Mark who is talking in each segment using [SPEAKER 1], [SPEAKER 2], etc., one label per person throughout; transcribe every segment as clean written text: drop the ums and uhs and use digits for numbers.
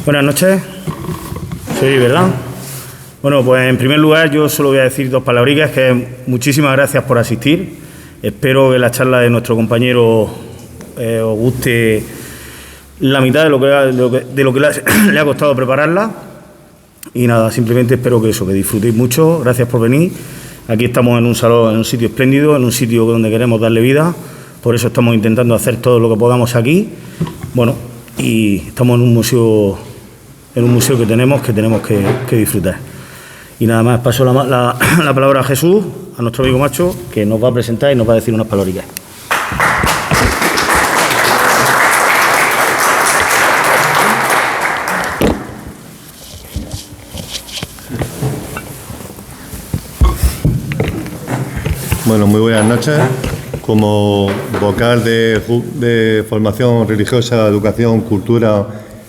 [SPEAKER 1] Buenas noches. Sí, ¿verdad? Bueno, pues en primer lugar yo solo voy a decir dos palabritas, que muchísimas gracias por asistir. Espero que la charla de nuestro compañero os guste la mitad de lo que le ha costado prepararla. Y nada, simplemente espero que disfrutéis mucho. Gracias por venir. Aquí estamos en un salón, en un sitio espléndido, en un sitio donde queremos darle vida. Por eso estamos intentando hacer todo lo que podamos aquí. Bueno, y estamos en un museo que tenemos que disfrutar. Y nada más, paso la palabra a Jesús, a nuestro amigo Macho, que nos va a presentar y nos va a decir unas palabritas.
[SPEAKER 2] Bueno, muy buenas noches. Como vocal de formación religiosa, educación, cultura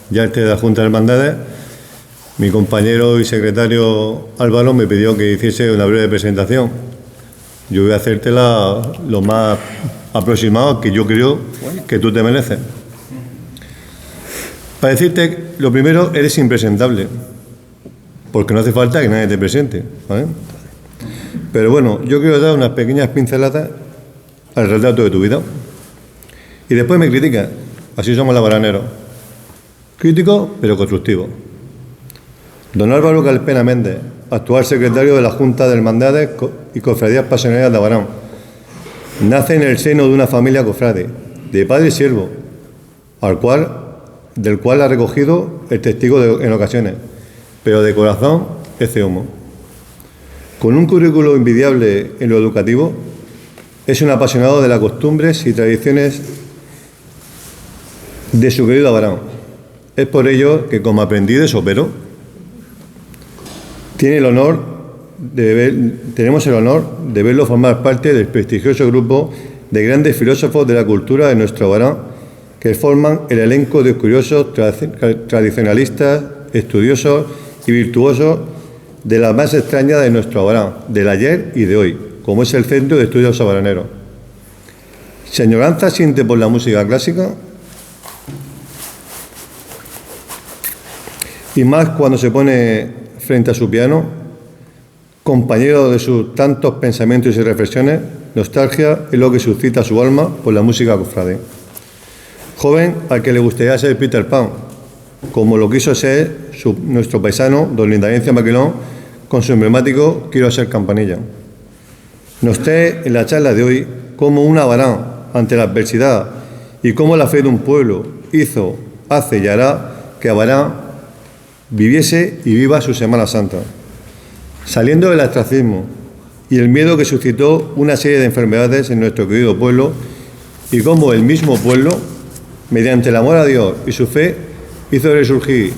[SPEAKER 2] y arte de la Junta de Hermandades, mi compañero y secretario Álvaro me pidió que hiciese una breve presentación. Yo voy a hacértela lo más aproximado que yo creo que tú te mereces. Para decirte, lo primero, eres impresentable, porque no hace falta que nadie te presente, ¿vale? Pero bueno, yo quiero dar unas pequeñas pinceladas al retrato de tu vida. Y después me criticas. Así somos labaraneros. Crítico, pero constructivo. Don Álvaro Calpena Méndez, actual secretario de la Junta de Hermandades y Cofradías Pasionarias de Abarán. Nace en el seno de una familia cofrade, de padre y siervo, del cual ha recogido el testigo en ocasiones, pero de corazón es ceomo. Con un currículo envidiable en lo educativo, es un apasionado de las costumbres y tradiciones de su querido Abarán. Es por ello que, como aprendiz de sopero, tenemos el honor de verlo formar parte del prestigioso grupo de grandes filósofos de la cultura de nuestro Abarán, que forman el elenco de curiosos tradicionalistas, estudiosos y virtuosos de la más extraña de nuestro Abarán, del ayer y de hoy, como es el Centro de Estudios Abaraneros. ¿Se añoranza siente por la música clásica? Y más cuando se pone frente a su piano, compañero de sus tantos pensamientos y reflexiones, nostalgia es lo que suscita su alma por la música cofrade. Joven al que le gustaría ser Peter Pan, como lo quiso ser nuestro paisano, don Lindaencio Maquilón, con su emblemático Quiero ser campanilla. Noté en la charla de hoy cómo un Abarán, ante la adversidad, y cómo la fe de un pueblo hizo, hace y hará que Abarán viviese y viva su Semana Santa, saliendo del ostracismo y el miedo que suscitó una serie de enfermedades en nuestro querido pueblo, y cómo el mismo pueblo, mediante el amor a Dios y su fe, hizo resurgir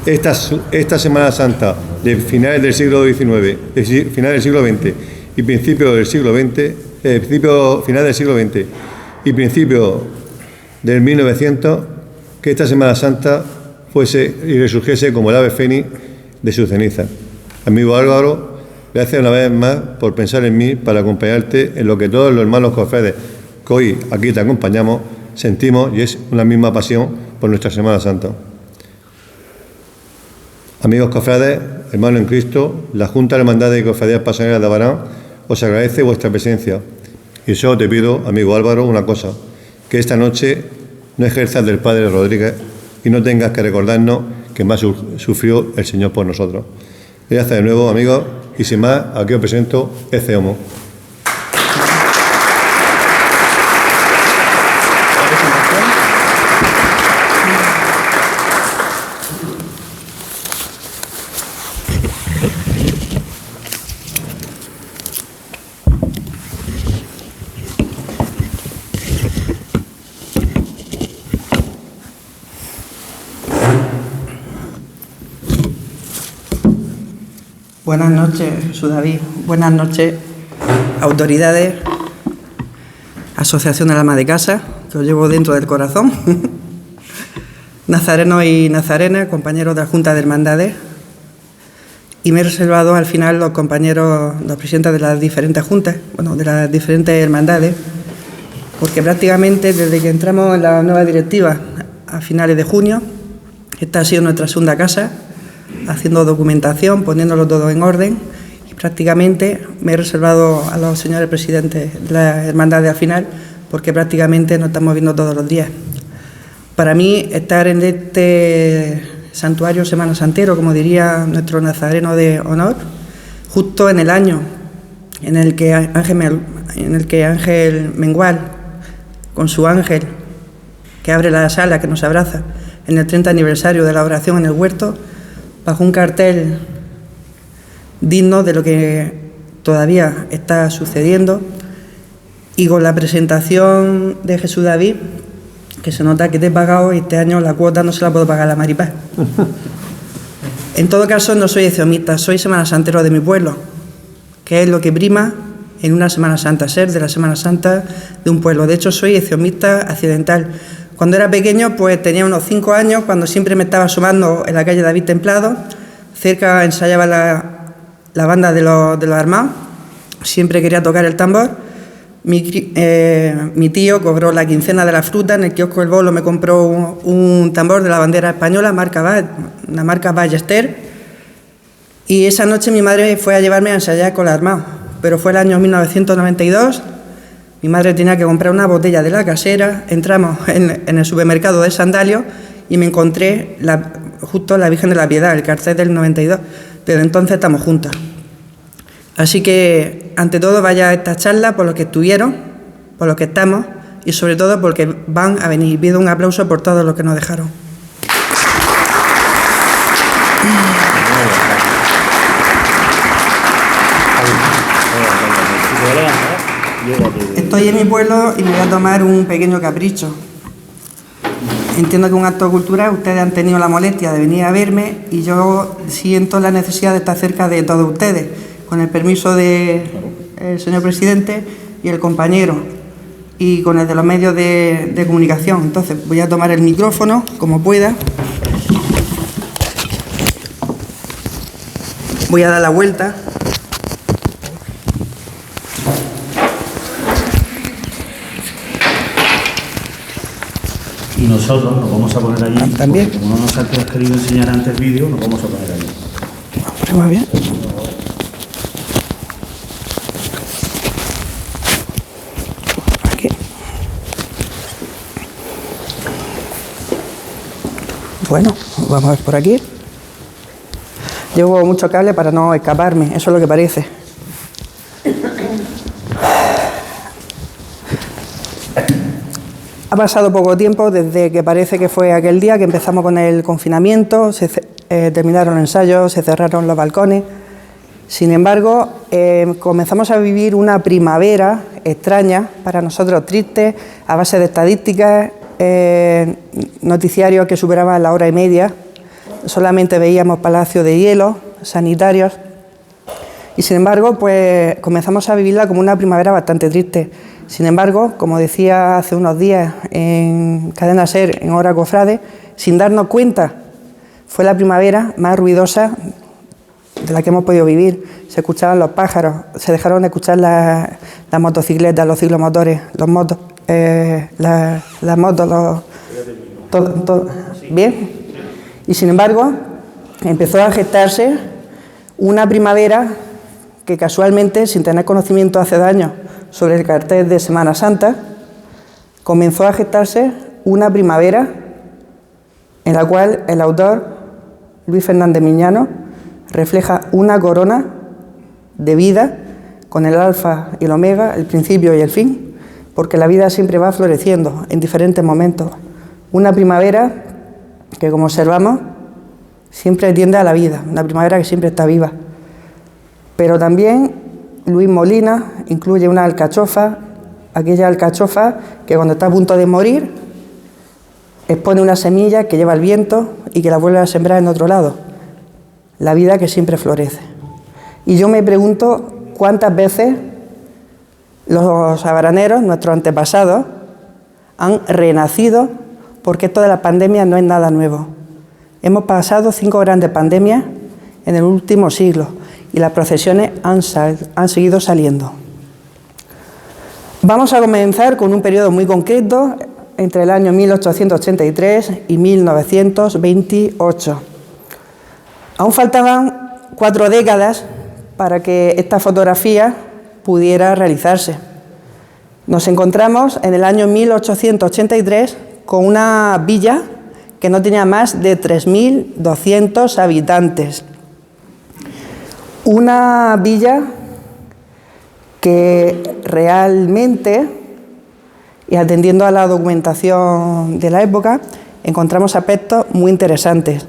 [SPEAKER 2] esta Semana Santa de finales del siglo XIX, finales del siglo XX y principios del siglo XX, final del siglo XX y principio del 1900, que esta Semana Santa fuese y resurgiese como el ave fénix de su ceniza. Amigo Álvaro, gracias una vez más por pensar en mí para acompañarte en lo que todos los hermanos cofrades que hoy aquí te acompañamos sentimos, y es una misma pasión por nuestra Semana Santa. Amigos cofrades, hermanos en Cristo, la Junta de Hermandades y Cofradías Pasionarias de Abarán os agradece vuestra presencia. Y solo te pido, amigo Álvaro, una cosa: que esta noche no ejerzas del Padre Rodríguez y no tengas que recordarnos que más sufrió el Señor por nosotros. Gracias de nuevo, amigos, y sin más, aquí os presento Ece Homo.
[SPEAKER 3] Buenas noches, Jesús David. Buenas noches, autoridades, Asociación del Alma de Casa, que os llevo dentro del corazón, nazarenos y nazarenas, compañeros de la Junta de Hermandades, y me he reservado al final los compañeros, los presidentes de las diferentes juntas, de las diferentes hermandades, porque prácticamente desde que entramos en la nueva directiva a finales de junio, Esta ha sido nuestra segunda casa, haciendo documentación, poniéndolo todo en orden, y prácticamente me he reservado a los señores presidentes de la hermandad al final, porque prácticamente nos estamos viendo todos los días. Para mí, estar en este santuario semana santero, como diría nuestro nazareno de honor, justo en el año en el que Ángel Mengual, con su ángel que abre la sala, que nos abraza, en el 30 aniversario de la oración en el huerto, bajo un cartel digno de lo que todavía está sucediendo, y con la presentación de Jesús David, que se nota que te he pagado y este año la cuota no se la puedo pagar a la Maripaz. En todo caso, no soy eciomista, soy semana santero de mi pueblo, que es lo que prima en una Semana Santa, ser de la Semana Santa de un pueblo. De hecho, soy eciomista accidental. Cuando era pequeño, pues tenía unos 5 años, cuando siempre me estaba asomando en la calle David Templado, cerca ensayaba la banda de los armados, siempre quería tocar el tambor. Mi tío cobró la quincena de la fruta, en el kiosco El Bolo me compró un tambor de la bandera española, una marca Ballester, y esa noche mi madre fue a llevarme a ensayar con el armado, pero fue el año 1992, mi madre tenía que comprar una botella de la casera, entramos en el supermercado de Sandalio y me encontré justo la Virgen de la Piedad, el cartel del 92, desde entonces estamos juntas. Así que, ante todo, vaya a esta charla por los que estuvieron, por los que estamos y, sobre todo, porque van a venir. Pido un aplauso por todos los que nos dejaron. Estoy en mi pueblo y me voy a tomar un pequeño capricho. Entiendo que un acto cultural, ustedes han tenido la molestia de venir a verme y yo siento la necesidad de estar cerca de todos ustedes, con el permiso del señor presidente y el compañero, y con el de los medios de comunicación. Entonces voy a tomar el micrófono como pueda. Voy a dar la vuelta.
[SPEAKER 1] Y nosotros nos vamos a poner allí.
[SPEAKER 3] También.
[SPEAKER 1] Como no nos has querido enseñar antes el vídeo, nos vamos a poner allí.
[SPEAKER 3] Muy bien. Aquí. Bueno, vamos a ver por aquí. Llevo mucho cable para no escaparme, eso es lo que parece. Ha pasado poco tiempo desde que parece que fue aquel día que empezamos con el confinamiento, terminaron los ensayos, se cerraron los balcones. Sin embargo, comenzamos a vivir una primavera extraña, para nosotros triste, a base de estadísticas, noticiarios que superaban la 1h30, solamente veíamos palacios de hielo, sanitarios, y sin embargo, pues comenzamos a vivirla como una primavera bastante triste. Sin embargo, como decía hace unos días en Cadena SER, en Hora Cofrade, sin darnos cuenta, fue la primavera más ruidosa de la que hemos podido vivir. Se escuchaban los pájaros, se dejaron de escuchar las motocicletas, los ciclomotores, las motos, todo. ¿Bien? Y sin embargo, empezó a gestarse una primavera que casualmente, sin tener conocimiento hace 2 años sobre el cartel de Semana Santa, comenzó a gestarse una primavera en la cual el autor, Luis Fernández Miñano, refleja una corona de vida con el alfa y el omega, el principio y el fin, porque la vida siempre va floreciendo en diferentes momentos. Una primavera que, como observamos, siempre tiende a la vida, una primavera que siempre está viva. Pero también Luis Molina incluye una alcachofa, aquella alcachofa que cuando está a punto de morir expone una semilla que lleva el viento y que la vuelve a sembrar en otro lado. La vida que siempre florece. Y yo me pregunto cuántas veces los abraneros, nuestros antepasados, han renacido, porque esto de la pandemia no es nada nuevo. Hemos pasado 5 grandes pandemias en el último siglo y las procesiones han seguido saliendo. Vamos a comenzar con un periodo muy concreto, entre el año 1883 y 1928. Aún faltaban 4 décadas para que esta fotografía pudiera realizarse. Nos encontramos en el año 1883 con una villa que no tenía más de 3.200 habitantes. Una villa que realmente, y atendiendo a la documentación de la época, encontramos aspectos muy interesantes.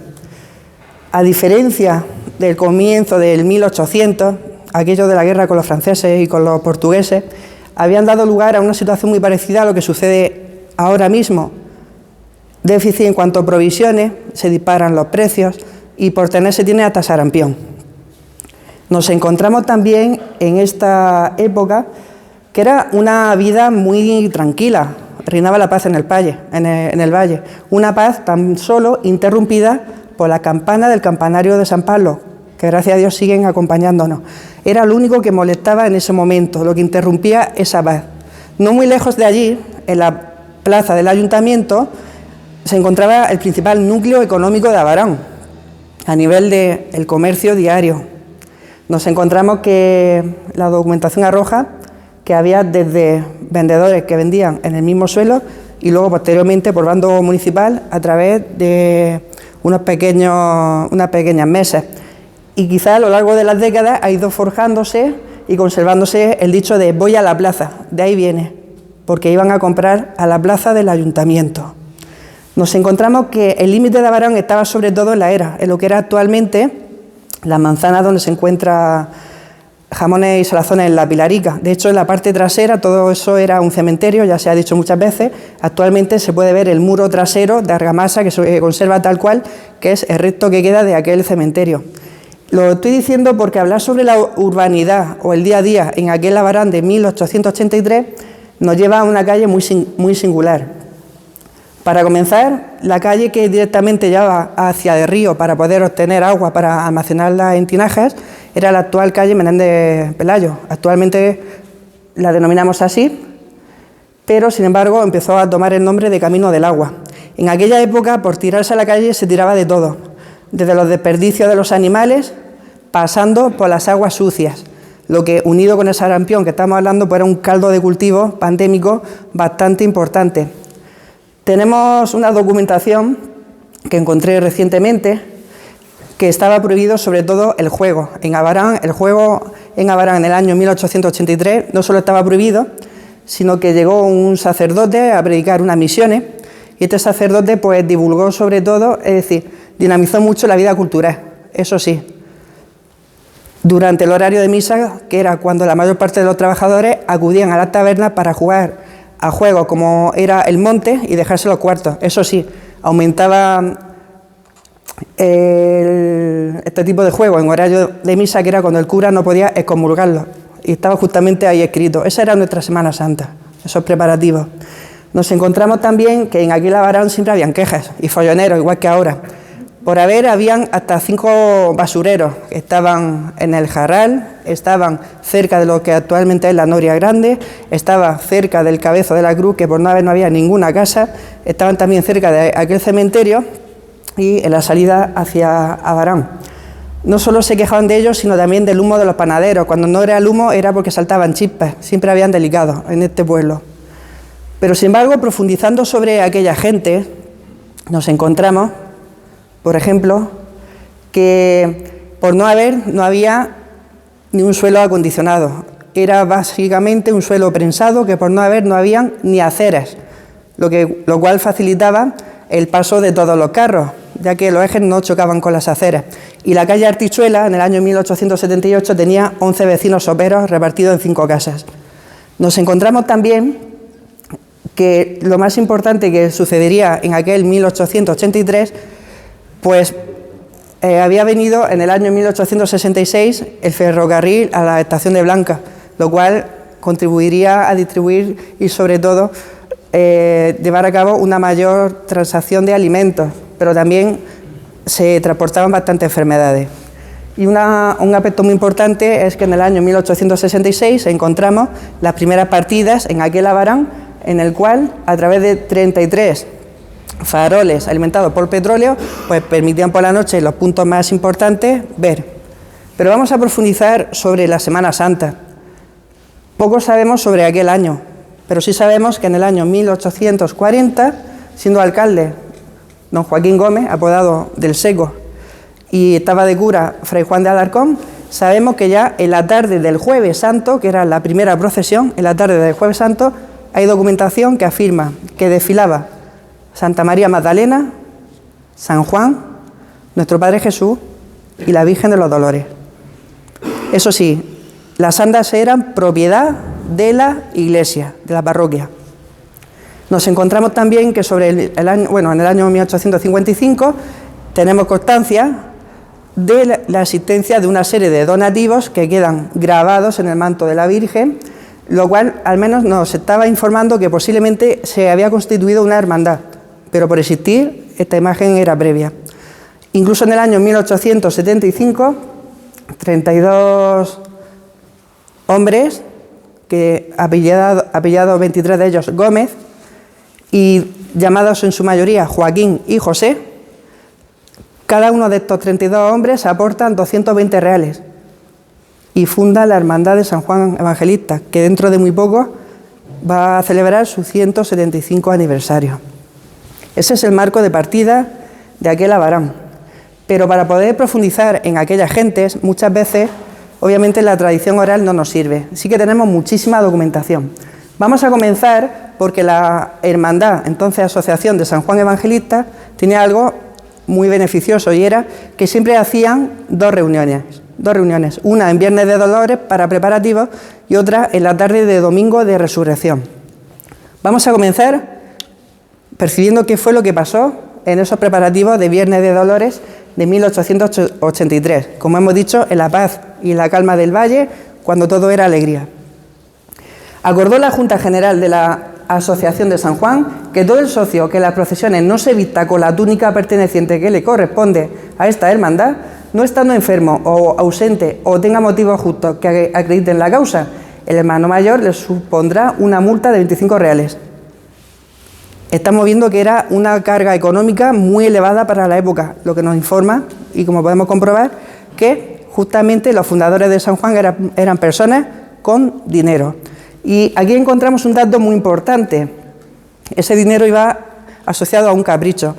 [SPEAKER 3] A diferencia del comienzo del 1800, aquello de la guerra con los franceses y con los portugueses, habían dado lugar a una situación muy parecida a lo que sucede ahora mismo. Déficit en cuanto a provisiones, se disparan los precios y por tener se tiene hasta sarampión. Nos encontramos también en esta época que era una vida muy tranquila, reinaba la paz en el valle, una paz tan solo interrumpida por la campana del campanario de San Pablo, que gracias a Dios siguen acompañándonos. Era lo único que molestaba en ese momento, lo que interrumpía esa paz. No muy lejos de allí, en la plaza del ayuntamiento, se encontraba el principal núcleo económico de Abarán, a nivel del comercio diario. Nos encontramos que la documentación arroja que había desde vendedores que vendían en el mismo suelo y luego posteriormente por bando municipal a través de unas pequeñas mesas. Y quizá a lo largo de las décadas ha ido forjándose y conservándose el dicho de voy a la plaza, de ahí viene, porque iban a comprar a la plaza del ayuntamiento. Nos encontramos que el límite de Abarán estaba sobre todo en la Era, en lo que era actualmente la manzana donde se encuentra Jamones y Salazones en la Pilarica. De hecho, en la parte trasera todo eso era un cementerio, ya se ha dicho muchas veces. Actualmente se puede ver el muro trasero de argamasa que se conserva tal cual, que es el resto que queda de aquel cementerio. Lo estoy diciendo porque hablar sobre la urbanidad o el día a día en aquel Abarán de 1883 nos lleva a una calle muy singular. Para comenzar, la calle que directamente lleva hacia el río para poder obtener agua para almacenarla en tinajas era la actual calle Menéndez Pelayo. Actualmente la denominamos así, pero sin embargo empezó a tomar el nombre de Camino del Agua. En aquella época, por tirarse a la calle se tiraba de todo, desde los desperdicios de los animales, pasando por las aguas sucias, lo que unido con el sarampión que estamos hablando, pues era un caldo de cultivo pandémico bastante importante. Tenemos una documentación que encontré recientemente que estaba prohibido sobre todo el juego. En Abarán, el juego en Abarán en el año 1883 no solo estaba prohibido, sino que llegó un sacerdote a predicar unas misiones y este sacerdote pues divulgó sobre todo, es decir, dinamizó mucho la vida cultural, eso sí. Durante el horario de misa, que era cuando la mayor parte de los trabajadores acudían a las tabernas para jugar a juegos como era el monte y dejarse los cuartos. Eso sí, aumentaba este tipo de juegos en horario de misa, que era cuando el cura no podía excomulgarlo. Y estaba justamente ahí escrito. Esa era nuestra Semana Santa, esos preparativos. Nos encontramos también que en aquel Abarán siempre habían quejas y folloneros, igual que ahora. Por haber, habían hasta 5 basureros que estaban en el Jarral, estaban cerca de lo que actualmente es la Noria Grande, estaba cerca del Cabezo de la Cruz, que por no haber no había ninguna casa, estaban también cerca de aquel cementerio y en la salida hacia Abarán. No solo se quejaban de ellos, sino también del humo de los panaderos. Cuando no era el humo era porque saltaban chispas, siempre habían delicados en este pueblo. Pero sin embargo, profundizando sobre aquella gente, nos encontramos, por ejemplo, que por no había ni un suelo acondicionado. Era básicamente un suelo prensado que por no habían ni aceras, lo cual facilitaba el paso de todos los carros, ya que los ejes no chocaban con las aceras. Y la calle Artichuela, en el año 1878, tenía 11 vecinos soperos repartidos en 5 casas. Nos encontramos también que lo más importante que sucedería en aquel 1883, pues había venido en el año 1866 el ferrocarril a la estación de Blanca, lo cual contribuiría a distribuir y sobre todo llevar a cabo una mayor transacción de alimentos, pero también se transportaban bastantes enfermedades. Y un aspecto muy importante es que en el año 1866 encontramos las primeras partidas en aquel Abarán en el cual, a través de 33 faroles alimentados por petróleo, pues permitían por la noche los puntos más importantes ver. Pero vamos a profundizar sobre la Semana Santa. Poco sabemos sobre aquel año, pero sí sabemos que en el año 1840, siendo alcalde don Joaquín Gómez, apodado del Seco, y estaba de cura Fray Juan de Alarcón, sabemos que ya en la tarde del Jueves Santo, que era la primera procesión, en la tarde del Jueves Santo, hay documentación que afirma que desfilaba Santa María Magdalena, San Juan, nuestro Padre Jesús y la Virgen de los Dolores. Eso sí, las andas eran propiedad de la iglesia, de la parroquia. Nos encontramos también que en el año 1855 tenemos constancia de la existencia de una serie de donativos que quedan grabados en el manto de la Virgen, lo cual al menos nos estaba informando que posiblemente se había constituido una hermandad, pero por existir esta imagen era previa. Incluso en el año 1875, 32 hombres, apillados 23 de ellos Gómez, y llamados en su mayoría Joaquín y José, cada uno de estos 32 hombres aportan 220 reales y funda la Hermandad de San Juan Evangelista, que dentro de muy poco va a celebrar su 175 aniversario. Ese es el marco de partida de aquel Abarán. Pero para poder profundizar en aquellas gentes, muchas veces, obviamente, la tradición oral no nos sirve. Sí que tenemos muchísima documentación. Vamos a comenzar porque la hermandad, entonces Asociación de San Juan Evangelista, tenía algo muy beneficioso y era que siempre hacían dos reuniones, una en Viernes de Dolores para preparativos y otra en la tarde de Domingo de Resurrección. Vamos a comenzar percibiendo qué fue lo que pasó en esos preparativos de Viernes de Dolores de 1883, como hemos dicho, en la paz y la calma del valle, cuando todo era alegría. Acordó la Junta General de la Asociación de San Juan que todo el socio que en las procesiones no se vista con la túnica perteneciente que le corresponde a esta hermandad, no estando enfermo o ausente o tenga motivos justos que acrediten la causa, el hermano mayor le supondrá una multa de 25 reales. Estamos viendo que era una carga económica muy elevada para la época, lo que nos informa, y como podemos comprobar, que justamente los fundadores de San Juan eran personas con dinero. Y aquí encontramos un dato muy importante. Ese dinero iba asociado a un capricho.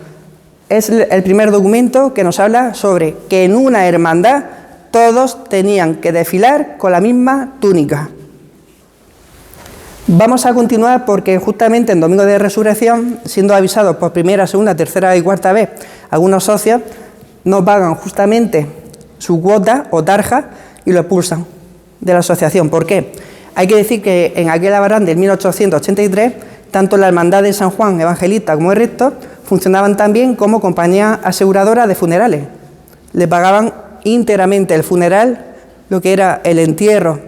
[SPEAKER 3] Es el primer documento que nos habla sobre que en una hermandad todos tenían que desfilar con la misma túnica. Vamos a continuar porque justamente en Domingo de Resurrección, siendo avisados por primera, segunda, tercera y cuarta vez, algunos socios no pagan justamente su cuota o tarja y lo expulsan de la asociación. ¿Por qué? Hay que decir que en aquel Abarán del 1883, tanto la Hermandad de San Juan Evangelista como el resto funcionaban también como compañía aseguradora de funerales. Le pagaban íntegramente el funeral, lo que era el entierro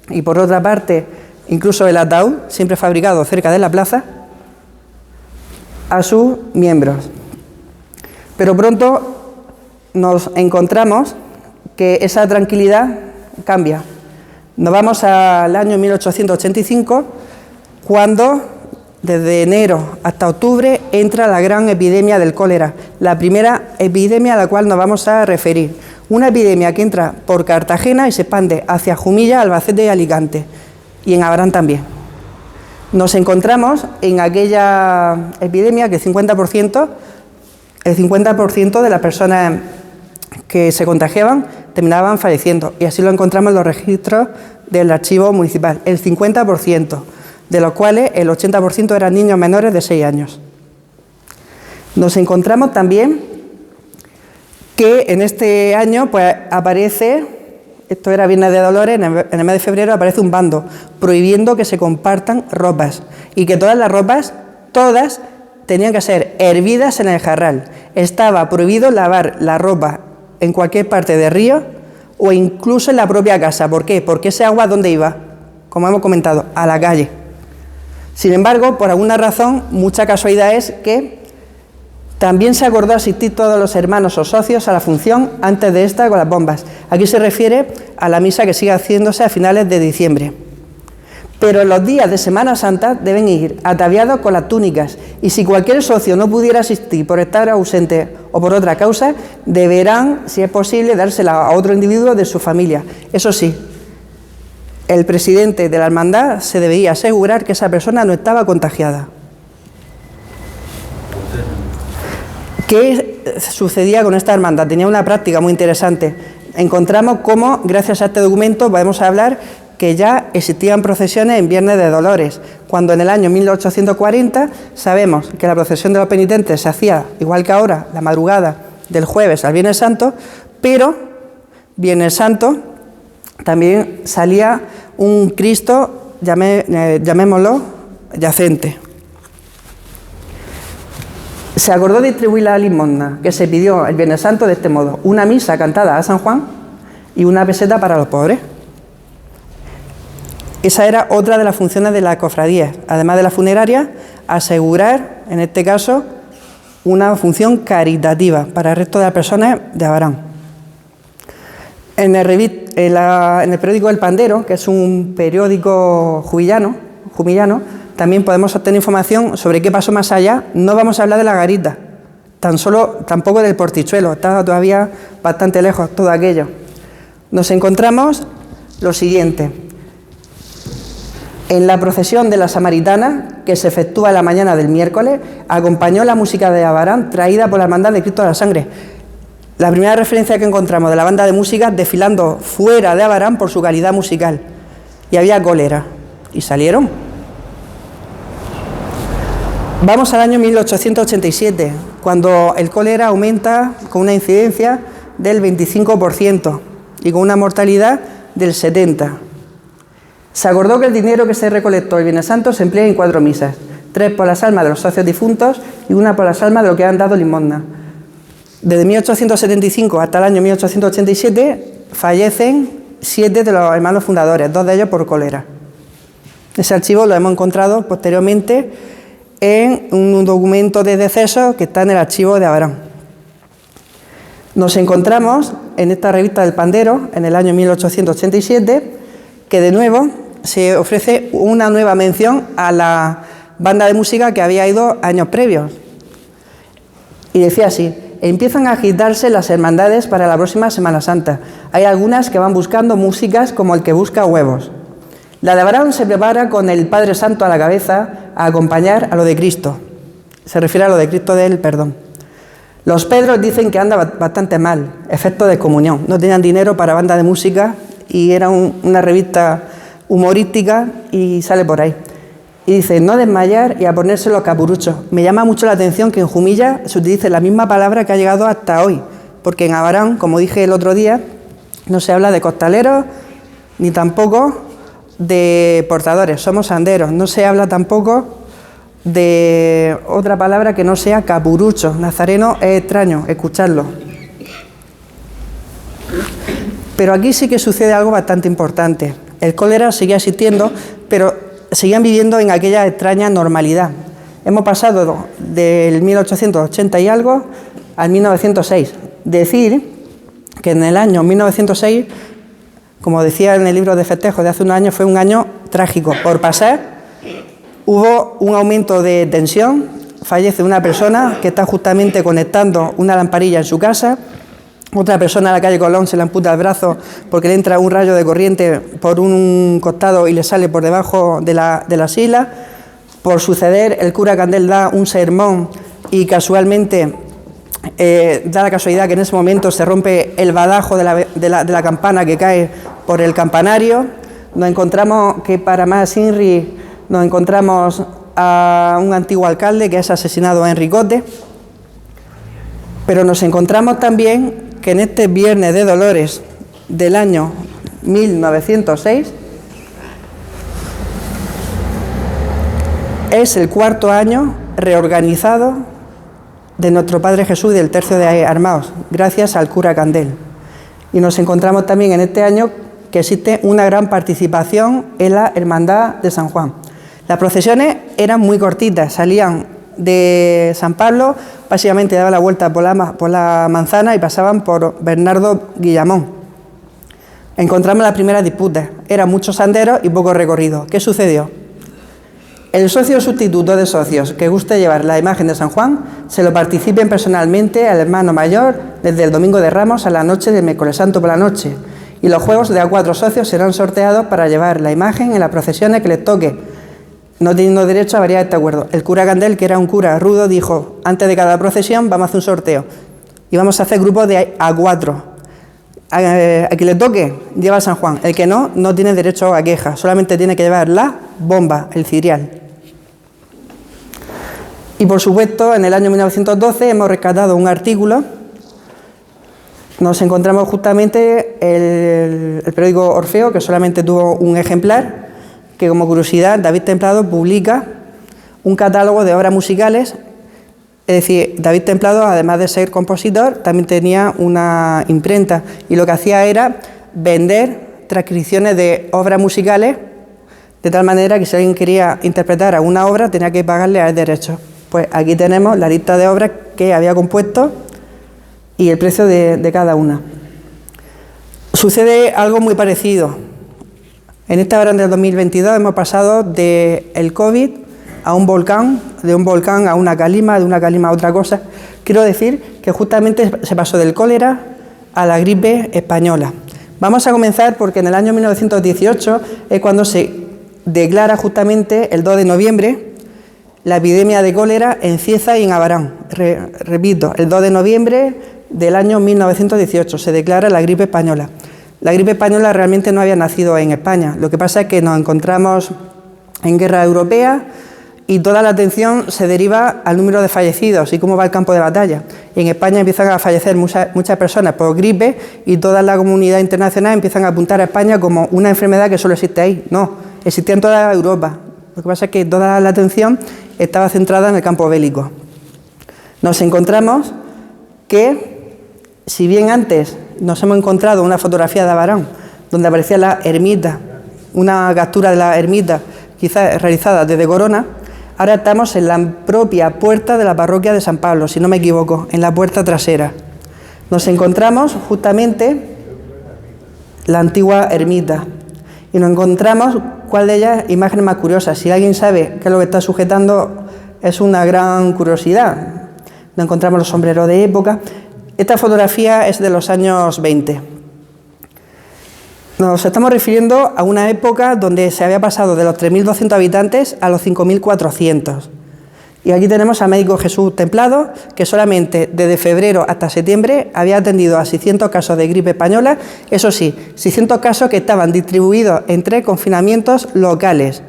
[SPEAKER 3] y por otra parte incluso el ataúd, siempre fabricado cerca de la plaza, a sus miembros. Pero pronto nos encontramos que esa tranquilidad cambia. Nos vamos al año 1885, cuando desde enero hasta octubre entra la gran epidemia del cólera, la primera epidemia a la cual nos vamos a referir. Una epidemia que entra por Cartagena y se expande hacia Jumilla, Albacete y Alicante, y en Abarán también. Nos encontramos en aquella epidemia que el 50% de las personas que se contagiaban terminaban falleciendo, y así lo encontramos en los registros del archivo municipal, el 50%, de los cuales el 80% eran niños menores de 6 años. Nos encontramos también que en este año pues aparece, esto era Viernes de Dolores, en el mes de febrero aparece un bando prohibiendo que se compartan ropas y que todas las ropas, todas tenían que ser hervidas en el jarral. Estaba prohibido lavar la ropa en cualquier parte del río o incluso en la propia casa. ¿Por qué? Porque ese agua, ¿dónde iba? Como hemos comentado, a la calle. Sin embargo, por alguna razón, mucha casualidad es que también se acordó asistir todos los hermanos o socios a la función antes de esta con las bombas. Aquí se refiere a la misa que sigue haciéndose a finales de diciembre. Pero los días de Semana Santa deben ir ataviados con las túnicas y si cualquier socio no pudiera asistir por estar ausente o por otra causa, deberán, si es posible, dársela a otro individuo de su familia. Eso sí, el presidente de la hermandad se debía asegurar que esa persona no estaba contagiada. ¿Qué sucedía con esta hermandad? Tenía una práctica muy interesante. Encontramos cómo, gracias a este documento, podemos hablar que ya existían procesiones en Viernes de Dolores, cuando en el año 1840 sabemos que la procesión de los penitentes se hacía, igual que ahora, la madrugada del jueves al Viernes Santo, pero Viernes Santo también salía un Cristo, llamémoslo, yacente. Se acordó distribuir la limosna que se pidió el Viernes Santo de este modo: una misa cantada a San Juan y una peseta para los pobres. Esa era otra de las funciones de la cofradía, además de la funeraria, asegurar, en este caso, una función caritativa para el resto de las personas de Abarán. En el periódico El Pandero, que es un periódico jumillano, también podemos obtener información sobre qué pasó más allá. No vamos a hablar de la garita, tampoco del portichuelo, está todavía bastante lejos todo aquello. Nos encontramos lo siguiente: en la procesión de la Samaritana, que se efectúa la mañana del miércoles, acompañó la música de Abarán traída por la Hermandad de Cristo de la Sangre. La primera referencia que encontramos de la banda de música desfilando fuera de Abarán por su calidad musical. Y había cólera. Y salieron. Vamos al año 1887, cuando el cólera aumenta con una incidencia del 25% y con una mortalidad del 70%. Se acordó que el dinero que se recolectó el Viernes Santo se emplea en 4 misas, 3 por las almas de los socios difuntos y 1 por las almas de los que han dado limosna. Desde 1875 hasta el año 1887 fallecen 7 de los hermanos fundadores, 2 de ellos por cólera. Ese archivo lo hemos encontrado posteriormente en un documento de decesos que está en el archivo de Abarán. Nos encontramos en esta revista del Pandero, en el año 1887, que de nuevo se ofrece una nueva mención a la banda de música que había ido años previos. Y decía así: empiezan a agitarse las hermandades para la próxima Semana Santa. Hay algunas que van buscando músicas como el que busca huevos. La de Abarán se prepara con el Padre Santo a la cabeza a acompañar a lo de Cristo. Se refiere a lo de Cristo del perdón. Los Pedros dicen que anda bastante mal, efecto de comunión. No tenían dinero para banda de música y era una revista humorística y sale por ahí. Y dice: no desmayar y a ponerse los capuruchos. Me llama mucho la atención que en Jumilla se utilice la misma palabra que ha llegado hasta hoy, porque en Abarán, como dije el otro día, no se habla de costaleros ni tampoco de portadores, somos anderos. No se habla tampoco de otra palabra que no sea capurucho. Nazareno es extraño escucharlo. Pero aquí sí que sucede algo bastante importante. El cólera seguía existiendo, pero seguían viviendo en aquella extraña normalidad. Hemos pasado del 1880 y algo al 1906. Decir que en el año 1906, como decía en el libro de festejos de hace unos años, fue un año trágico. Por pasar, hubo un aumento de tensión, fallece una persona que está justamente conectando una lamparilla en su casa. Otra persona en la calle Colón se le amputa el brazo porque le entra un rayo de corriente por un costado y le sale por debajo de la sila. Por suceder, el cura Candel da un sermón y casualmente da la casualidad que en ese momento se rompe el badajo de la campana que cae por el campanario. Nos encontramos que para más Inri nos encontramos a un antiguo alcalde que es asesinado en Ricote. Pero nos encontramos también que en este Viernes de Dolores del año 1906 es el 4º año reorganizado de nuestro Padre Jesús y del Tercio de Armados, gracias al cura Candel. Y nos encontramos también en este año que existe una gran participación en la Hermandad de San Juan. Las procesiones eran muy cortitas, salían de San Pablo, básicamente daban la vuelta por la manzana y pasaban por Bernardo Guillamón. Encontramos la primera disputa. Eran muchos senderos y poco recorrido. ¿Qué sucedió? El socio sustituto de socios que guste llevar la imagen de San Juan se lo participen personalmente al hermano mayor desde el Domingo de Ramos a la noche del Miércoles Santo por la noche. Y los juegos de a 4 socios serán sorteados para llevar la imagen en las procesiones que les toque, no teniendo derecho a variar este acuerdo. El cura Candel, que era un cura rudo, dijo: antes de cada procesión vamos a hacer un sorteo y vamos a hacer grupos de a 4. A quien le toque, lleva a San Juan. El que no, no tiene derecho a queja, solamente tiene que llevar la bomba, el cirial. Y por supuesto, en el año 1912 hemos rescatado un artículo. Nos encontramos justamente el periódico Orfeo, que solamente tuvo un ejemplar, que como curiosidad David Templado publica un catálogo de obras musicales. Es decir, David Templado, además de ser compositor, también tenía una imprenta y lo que hacía era vender transcripciones de obras musicales, de tal manera que si alguien quería interpretar alguna obra tenía que pagarle a él derechos. Pues aquí tenemos la lista de obras que había compuesto y el precio de cada una. Sucede algo muy parecido. En este verano del 2022 hemos pasado del COVID a un volcán, de un volcán a una calima, de una calima a otra cosa. Quiero decir que justamente se pasó del cólera a la gripe española. Vamos a comenzar porque en el año 1918 es cuando se declara justamente el 2 de noviembre la epidemia de cólera en Cieza y en Abarán. Repito, el 2 de noviembre del año 1918 se declara la gripe española. La gripe española realmente no había nacido en España. Lo que pasa es que nos encontramos en guerra europea y toda la atención se deriva al número de fallecidos y cómo va el campo de batalla. En España empiezan a fallecer muchas personas por gripe y toda la comunidad internacional empiezan a apuntar a España como una enfermedad que solo existe ahí. No, existía en toda Europa. Lo que pasa es que toda la atención estaba centrada en el campo bélico. Nos encontramos que, si bien antes nos hemos encontrado una fotografía de Abarán, donde aparecía la ermita, una captura de la ermita, quizás realizada desde Corona, ahora estamos en la propia puerta de la parroquia de San Pablo, si no me equivoco, en la puerta trasera. Nos encontramos justamente la antigua ermita y nos encontramos cuál de ellas imágenes más curiosas. Si alguien sabe qué es lo que está sujetando, es una gran curiosidad. Nos encontramos los sombreros de época. Esta fotografía es de los años 20. Nos estamos refiriendo a una época donde se había pasado de los 3.200 habitantes a los 5.400. Y aquí tenemos a médico Jesús Templado, que solamente desde febrero hasta septiembre había atendido a 600 casos de gripe española, eso sí, 600 casos que estaban distribuidos en 3 confinamientos locales.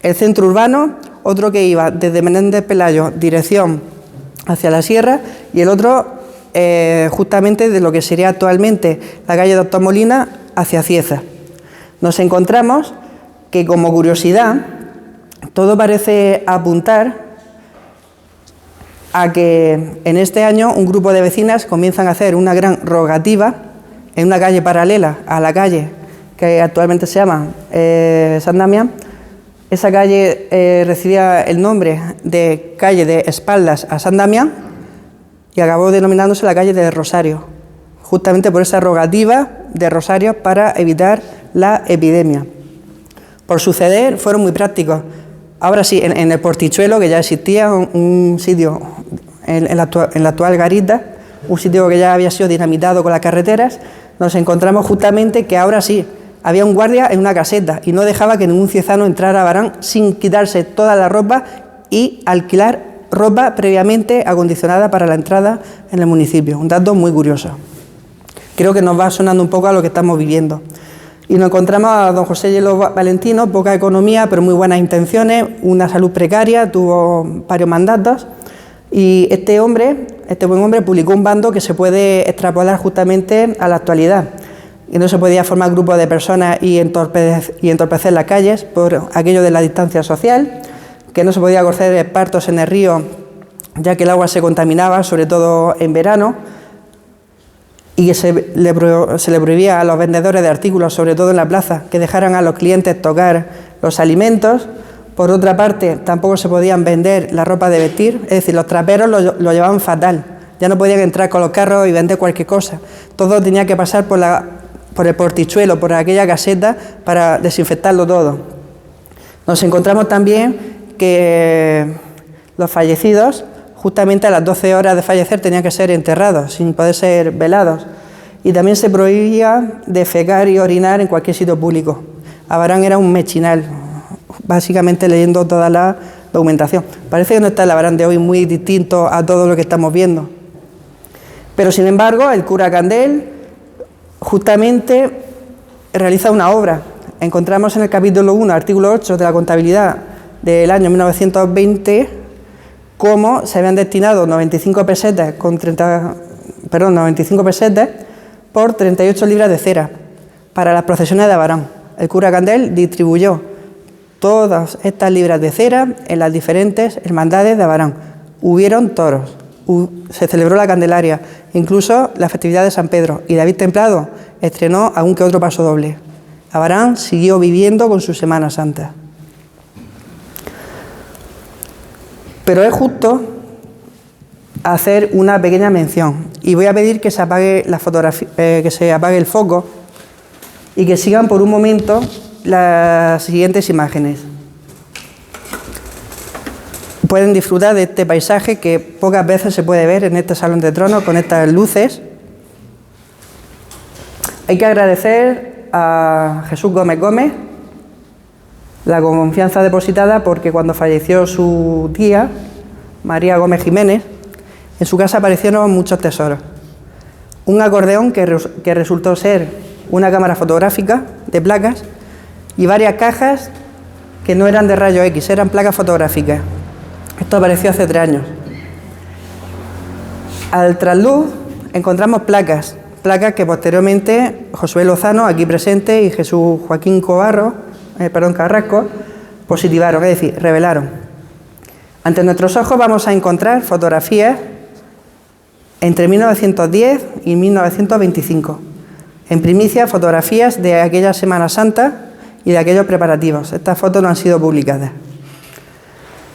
[SPEAKER 3] El centro urbano, otro que iba desde Menéndez Pelayo, dirección hacia la sierra, y el otro justamente de lo que sería actualmente la calle Doctor Molina hacia Cieza. Nos encontramos que, como curiosidad, todo parece apuntar a que en este año un grupo de vecinas comienzan a hacer una gran rogativa en una calle paralela a la calle que actualmente se llama San Damián. Esa calle recibía el nombre de calle de espaldas a San Damián y acabó denominándose la calle de Rosario, justamente por esa rogativa de Rosario para evitar la epidemia. Por suceder, fueron muy prácticos. Ahora sí, en el Portichuelo, que ya existía un sitio en la actual garita, un sitio que ya había sido dinamitado con las carreteras, nos encontramos justamente que ahora sí, había un guardia en una caseta y no dejaba que ningún ciezano entrara a Abarán sin quitarse toda la ropa y alquilar ropa previamente acondicionada para la entrada en el municipio. Un dato muy curioso. Creo que nos va sonando un poco a lo que estamos viviendo. Y nos encontramos a don José Hielo Valentino, poca economía, pero muy buenas intenciones, una salud precaria, tuvo varios mandatos. Y este buen hombre, publicó un bando que se puede extrapolar justamente a la actualidad. Y no se podía formar grupos de personas y entorpecer las calles por aquello de la distancia social, que no se podía hacer partos en el río, ya que el agua se contaminaba, sobre todo en verano, y que se le prohibía a los vendedores de artículos, sobre todo en la plaza, que dejaran a los clientes tocar los alimentos. Por otra parte, tampoco se podían vender la ropa de vestir, es decir, los traperos lo llevaban fatal, ya no podían entrar con los carros y vender cualquier cosa, todo tenía que pasar por por el portichuelo, por aquella caseta, para desinfectarlo todo. Nos encontramos también que los fallecidos, justamente a las 12 horas de fallecer, tenían que ser enterrados, sin poder ser velados. Y también se prohibía defecar y orinar en cualquier sitio público. Abarán era un mechinal, básicamente leyendo toda la documentación. Parece que no está el Abarán de hoy muy distinto a todo lo que estamos viendo. Pero, sin embargo, el cura Candel justamente realiza una obra. Encontramos en el capítulo 1, artículo 8 de la contabilidad del año 1920, cómo se habían destinado 95 pesetas por 38 libras de cera para las procesiones de Abarán. El cura Candel distribuyó todas estas libras de cera en las diferentes hermandades de Abarán. Hubieron toros, se celebró la Candelaria, incluso la festividad de San Pedro, y David Templado estrenó algún que otro paso doble. Abarán siguió viviendo con su Semana Santa. Pero es justo hacer una pequeña mención, y voy a pedir que se apague la fotografía, que se apague el foco y que sigan por un momento las siguientes imágenes. Pueden disfrutar de este paisaje que pocas veces se puede ver en este Salón de Tronos con estas luces. Hay que agradecer a Jesús Gómez Gómez la confianza depositada, porque cuando falleció su tía, María Gómez Jiménez, en su casa aparecieron muchos tesoros. Un acordeón que resultó ser una cámara fotográfica de placas y varias cajas que no eran de rayos X, eran placas fotográficas. Esto apareció hace 3 años. Al trasluz encontramos placas que posteriormente Josué Lozano, aquí presente, y Jesús Joaquín Carrasco, positivaron, es decir, revelaron. Ante nuestros ojos vamos a encontrar fotografías entre 1910 y 1925. En primicia, fotografías de aquella Semana Santa y de aquellos preparativos. Estas fotos no han sido publicadas.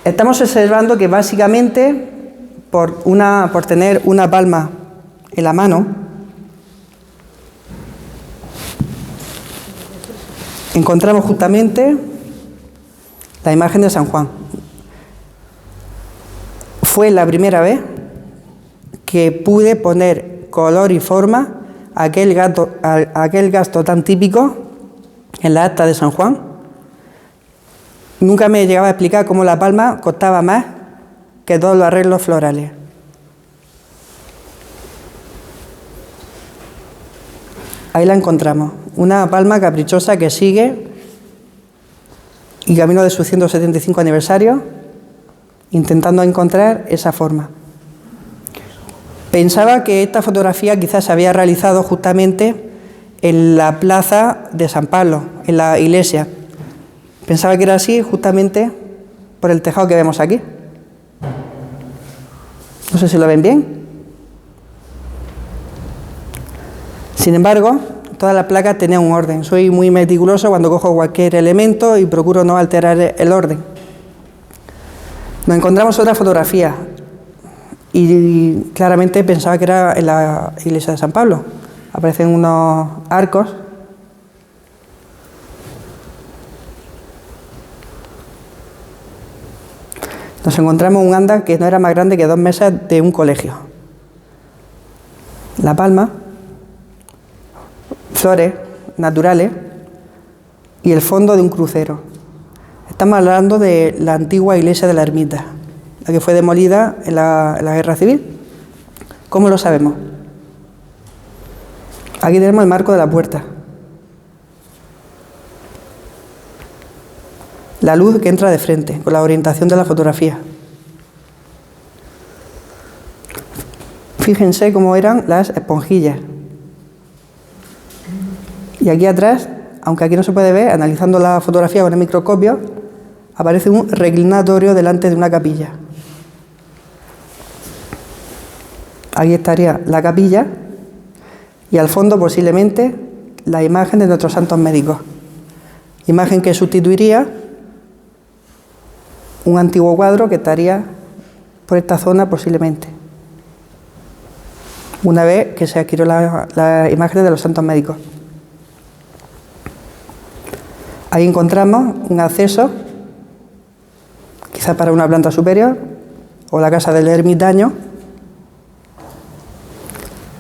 [SPEAKER 3] Estamos observando que básicamente por tener una palma en la mano, encontramos justamente la imagen de San Juan. Fue la primera vez que pude poner color y forma a aquel gasto tan típico en la acta de San Juan. Nunca me llegaba a explicar cómo la palma costaba más que todos los arreglos florales. Ahí la encontramos, una palma caprichosa que sigue y camino de su 175 aniversario, intentando encontrar esa forma. Pensaba que esta fotografía quizás se había realizado justamente en la plaza de San Pablo, en la iglesia. Pensaba que era así justamente por el tejado que vemos aquí. No sé si lo ven bien. Sin embargo, todas las placas tenían un orden. Soy muy meticuloso cuando cojo cualquier elemento y procuro no alterar el orden. Nos encontramos otra fotografía y claramente pensaba que era en la iglesia de San Pablo. Aparecen unos arcos. Nos encontramos un anda que no era más grande que 2 mesas de un colegio. La palma, flores naturales y el fondo de un crucero. Estamos hablando de la antigua iglesia de la Ermita, la que fue demolida en la Guerra Civil. ¿Cómo lo sabemos? Aquí tenemos el marco de la puerta. La luz que entra de frente, con la orientación de la fotografía. Fíjense cómo eran las esponjillas. Y aquí atrás, aunque aquí no se puede ver, analizando la fotografía con el microscopio, aparece un reclinatorio delante de una capilla. Aquí estaría la capilla y al fondo posiblemente la imagen de nuestros santos médicos. Imagen que sustituiría un antiguo cuadro que estaría por esta zona posiblemente, una vez que se adquirió la imagen de los santos médicos. Ahí encontramos un acceso, quizá para una planta superior, o la casa del ermitaño.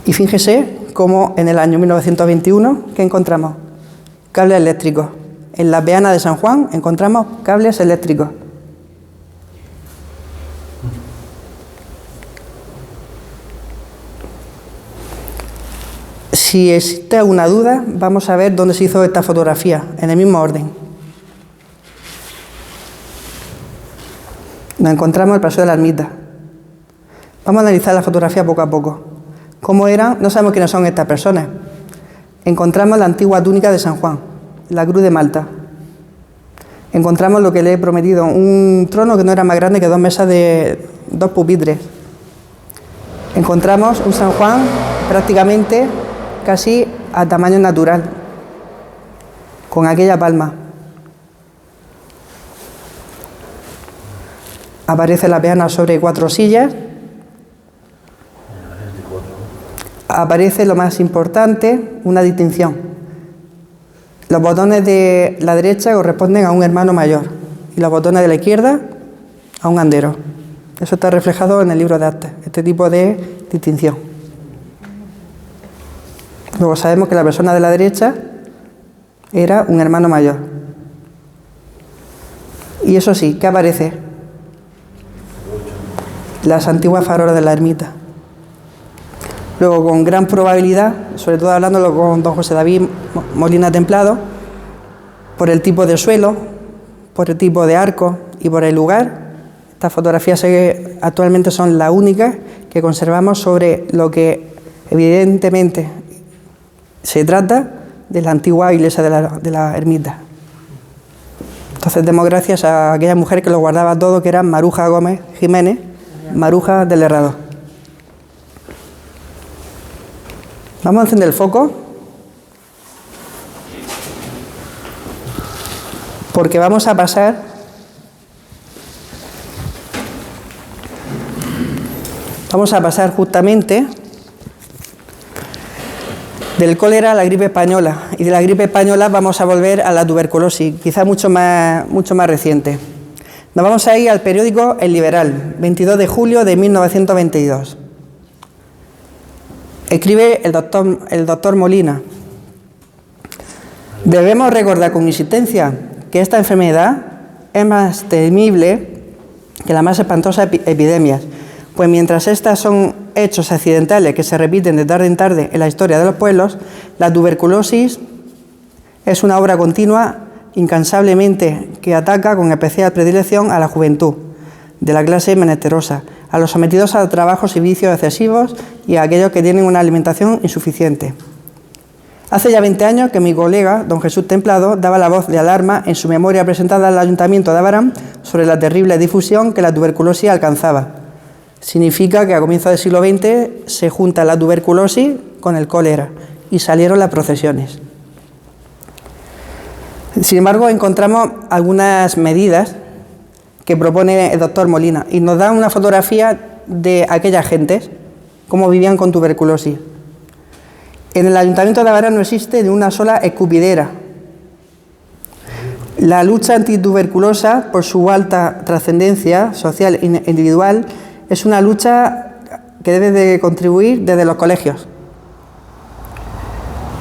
[SPEAKER 3] Y fíjese cómo en el año 1921, ¿qué encontramos? Cables eléctricos. En la peana de San Juan encontramos cables eléctricos. Si existe alguna duda, vamos a ver dónde se hizo esta fotografía, en el mismo orden. Nos encontramos el Paseo de la Ermita. Vamos a analizar la fotografía poco a poco. ¿Cómo eran? No sabemos quiénes son estas personas. Encontramos la antigua túnica de San Juan, la cruz de Malta. Encontramos lo que le he prometido, un trono que no era más grande que 2 mesas de 2 pupitres. Encontramos un San Juan prácticamente casi a tamaño natural, con aquella palma. Aparece la peana sobre 4 sillas. Aparece lo más importante, una distinción. Los botones de la derecha corresponden a un hermano mayor y los botones de la izquierda a un andero. Eso está reflejado en el libro de actas, este tipo de distinción. Luego sabemos que la persona de la derecha era un hermano mayor. Y eso sí, ¿qué aparece? Las antiguas farolas de la ermita. Luego, con gran probabilidad, sobre todo hablándolo con don José David Molina Templado, por el tipo de suelo, por el tipo de arco y por el lugar, estas fotografías actualmente son las únicas que conservamos sobre lo que evidentemente se trata de la antigua iglesia de la ermita. Entonces demos gracias a aquella mujer que lo guardaba todo, que era Maruja Gómez Jiménez, Maruja del Herrado. Vamos a encender el foco, porque vamos a pasar justamente del cólera a la gripe española, y de la gripe española vamos a volver a la tuberculosis, quizá mucho más reciente. Nos vamos a ir al periódico El Liberal, 22 de julio de 1922. Escribe el doctor Molina: debemos recordar con insistencia que esta enfermedad es más temible que las más espantosas epidemias, pues mientras estas son hechos accidentales que se repiten de tarde en tarde en la historia de los pueblos, la tuberculosis es una obra continua, incansablemente, que ataca con especial predilección a la juventud de la clase menesterosa, a los sometidos a trabajos y vicios excesivos y a aquellos que tienen una alimentación insuficiente. Hace ya 20 años que mi colega, don Jesús Templado, daba la voz de alarma en su memoria presentada al Ayuntamiento de Abarán sobre la terrible difusión que la tuberculosis alcanzaba. Significa que a comienzos del siglo XX se junta la tuberculosis con el cólera y salieron las procesiones. Sin embargo, encontramos algunas medidas que propone el doctor Molina y nos da una fotografía de aquellas gentes, cómo vivían con tuberculosis. En el Ayuntamiento de Abarán no existe ni una sola escupidera. La lucha antituberculosa, por su alta trascendencia social e individual, es una lucha que debe de contribuir desde los colegios.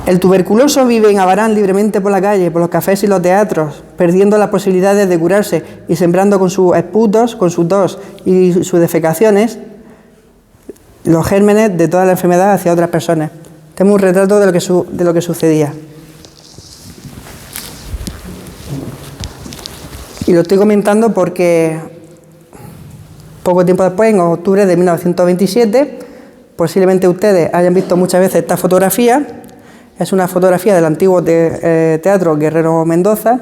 [SPEAKER 3] El tuberculoso vive en Abarán libremente por la calle, por los cafés y los teatros, perdiendo las posibilidades de curarse y sembrando con sus esputos, con sus tos y sus defecaciones los gérmenes de toda la enfermedad hacia otras personas. Tenemos un retrato de lo que sucedía. Y lo estoy comentando porque poco tiempo después, en octubre de 1927, posiblemente ustedes hayan visto muchas veces esta fotografía. Es una fotografía del antiguo Teatro Guerrero Mendoza.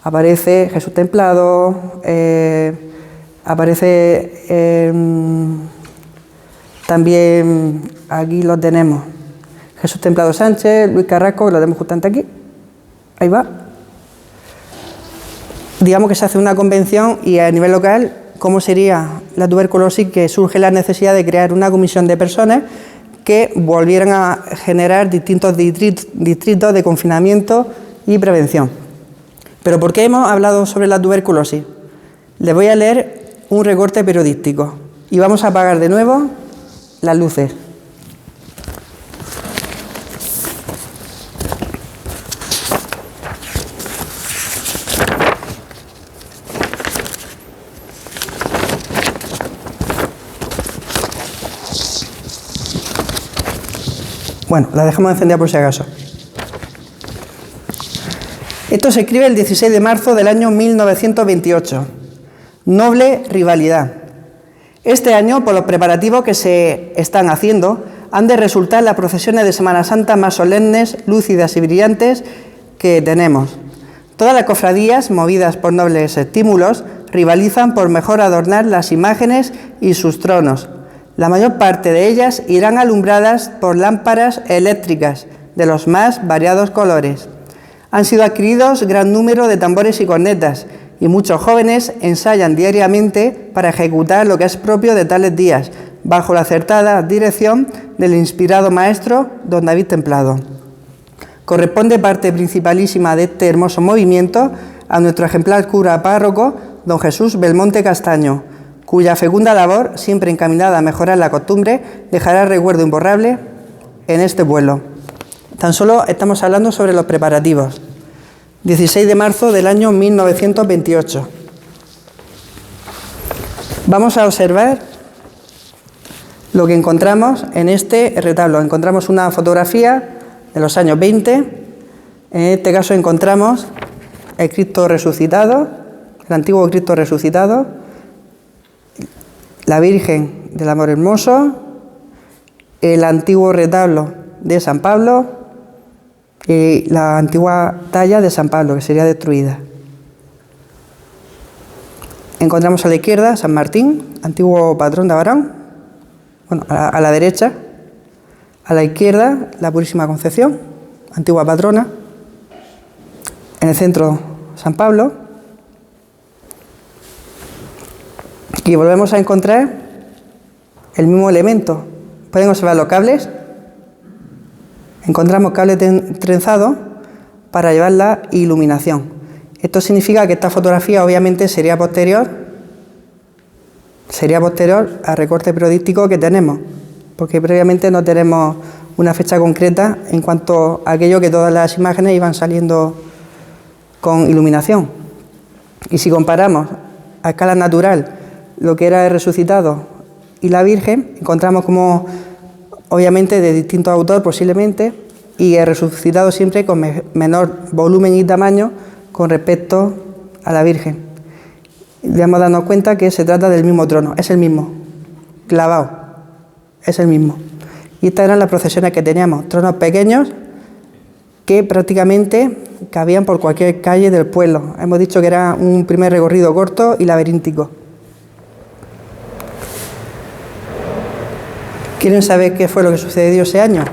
[SPEAKER 3] Aparece Jesús Templado, aparece también, aquí lo tenemos, Jesús Templado Sánchez, Luis Carrasco, que lo tenemos justamente aquí. Ahí va. Digamos que se hace una convención y a nivel local, ¿cómo sería la tuberculosis? Que surge la necesidad de crear una comisión de personas que volvieran a generar distintos distritos de confinamiento y prevención. Pero ¿por qué hemos hablado sobre la tuberculosis? Les voy a leer un recorte periodístico y vamos a apagar de nuevo las luces. Bueno, la dejamos encendida por si acaso. Esto se escribe el 16 de marzo del año 1928. Noble rivalidad. Este año, por los preparativos que se están haciendo, han de resultar las procesiones de Semana Santa más solemnes, lúcidas y brillantes que tenemos. Todas las cofradías, movidas por nobles estímulos, rivalizan por mejor adornar las imágenes y sus tronos. La mayor parte de ellas irán alumbradas por lámparas eléctricas de los más variados colores. Han sido adquiridos gran número de tambores y cornetas, y muchos jóvenes ensayan diariamente para ejecutar lo que es propio de tales días, bajo la acertada dirección del inspirado maestro don David Templado. Corresponde parte principalísima de este hermoso movimiento a nuestro ejemplar cura párroco, don Jesús Belmonte Castaño, cuya fecunda labor, siempre encaminada a mejorar la costumbre, dejará recuerdo imborrable en este pueblo. Tan solo estamos hablando sobre los preparativos. 16 de marzo del año 1928. Vamos a observar lo que encontramos en este retablo. Encontramos una fotografía de los años 20. En este caso encontramos el Cristo resucitado, el antiguo Cristo resucitado, la Virgen del Amor Hermoso, el antiguo retablo de San Pablo y la antigua talla de San Pablo, que sería destruida. Encontramos a la izquierda San Martín, antiguo patrón de Abarán, bueno, a la derecha, a la izquierda la Purísima Concepción, antigua patrona, en el centro San Pablo. Y volvemos a encontrar el mismo elemento. Pueden observar los cables. Encontramos cable trenzado para llevar la iluminación. Esto significa que esta fotografía obviamente sería posterior al recorte periodístico que tenemos, porque previamente no tenemos una fecha concreta en cuanto a aquello que todas las imágenes iban saliendo con iluminación. Y si comparamos a escala natural lo que era el resucitado y la Virgen, encontramos como, obviamente, de distinto autor posiblemente, y el resucitado siempre con menor volumen y tamaño con respecto a la Virgen. Debemos darnos cuenta que se trata del mismo trono, es el mismo, clavado, es el mismo. Y estas eran las procesiones que teníamos, tronos pequeños que prácticamente cabían por cualquier calle del pueblo. Hemos dicho que era un primer recorrido corto y laberíntico. ¿Quieren saber qué fue lo que sucedió ese año?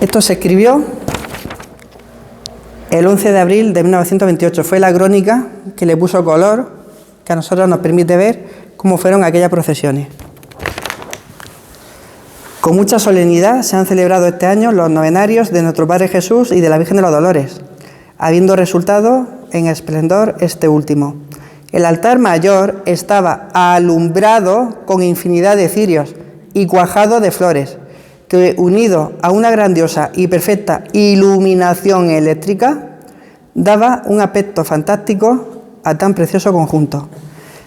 [SPEAKER 3] Esto se escribió el 11 de abril de 1928. Fue la crónica que le puso color, que a nosotros nos permite ver cómo fueron aquellas procesiones. Con mucha solemnidad se han celebrado este año los novenarios de nuestro Padre Jesús y de la Virgen de los Dolores, habiendo resultado en esplendor este último. El altar mayor estaba alumbrado con infinidad de cirios y cuajado de flores, que unido a una grandiosa y perfecta iluminación eléctrica, daba un aspecto fantástico a tan precioso conjunto.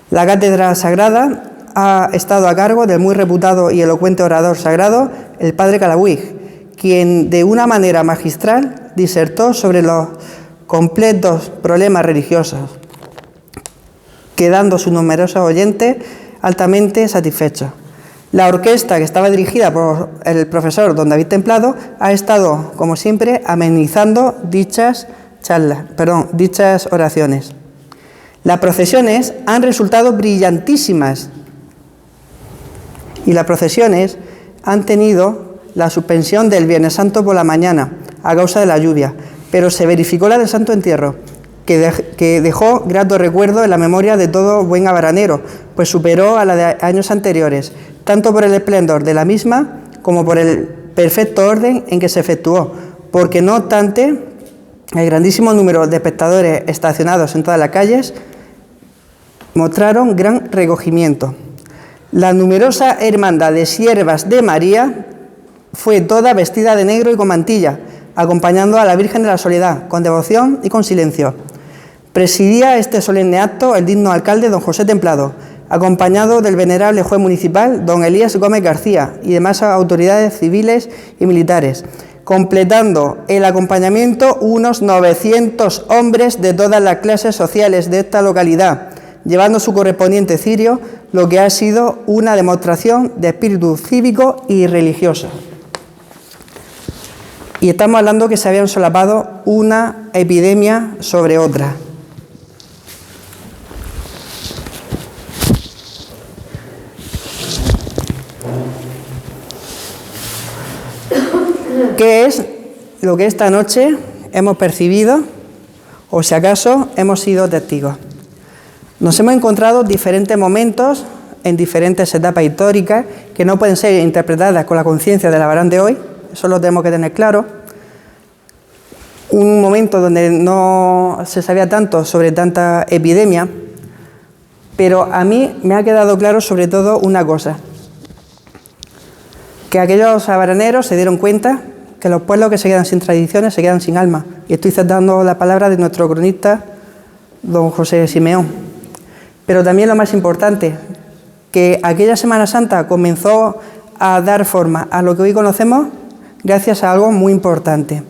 [SPEAKER 3] La cátedra sagrada ha estado a cargo del muy reputado y elocuente orador sagrado, el padre Calabuig, quien de una manera magistral disertó sobre los completos problemas religiosos, quedando sus numerosos oyentes altamente satisfechos. La orquesta, que estaba dirigida por el profesor don David Templado, ha estado, como siempre, amenizando dichas oraciones. Las procesiones han resultado brillantísimas y las procesiones han tenido la suspensión del Viernes Santo por la mañana a causa de la lluvia, pero se verificó la del Santo Entierro, que dejó grato recuerdo en la memoria de todo buen abaranero, pues superó a la de años anteriores, tanto por el esplendor de la misma como por el perfecto orden en que se efectuó, porque no obstante, el grandísimo número de espectadores estacionados en todas las calles mostraron gran recogimiento. La numerosa hermandad de siervas de María fue toda vestida de negro y con mantilla, acompañando a la Virgen de la Soledad, con devoción y con silencio. Presidía este solemne acto el digno alcalde don José Templado, acompañado del venerable juez municipal don Elías Gómez García y demás autoridades civiles y militares, completando el acompañamiento unos 900 hombres de todas las clases sociales de esta localidad, llevando su correspondiente cirio, lo que ha sido una demostración de espíritu cívico y religioso. Y estamos hablando que se habían solapado una epidemia sobre otra. ¿Qué es lo que esta noche hemos percibido o si acaso hemos sido testigos? Nos hemos encontrado diferentes momentos en diferentes etapas históricas que no pueden ser interpretadas con la conciencia de la Abarán de hoy, eso lo tenemos que tener claro. Un momento donde no se sabía tanto sobre tanta epidemia, pero a mí me ha quedado claro sobre todo una cosa, que aquellos abaraneros se dieron cuenta que los pueblos que se quedan sin tradiciones se quedan sin alma. Y estoy citando la palabra de nuestro cronista, don José Simeón. Pero también lo más importante, que aquella Semana Santa comenzó a dar forma a lo que hoy conocemos gracias a algo muy importante.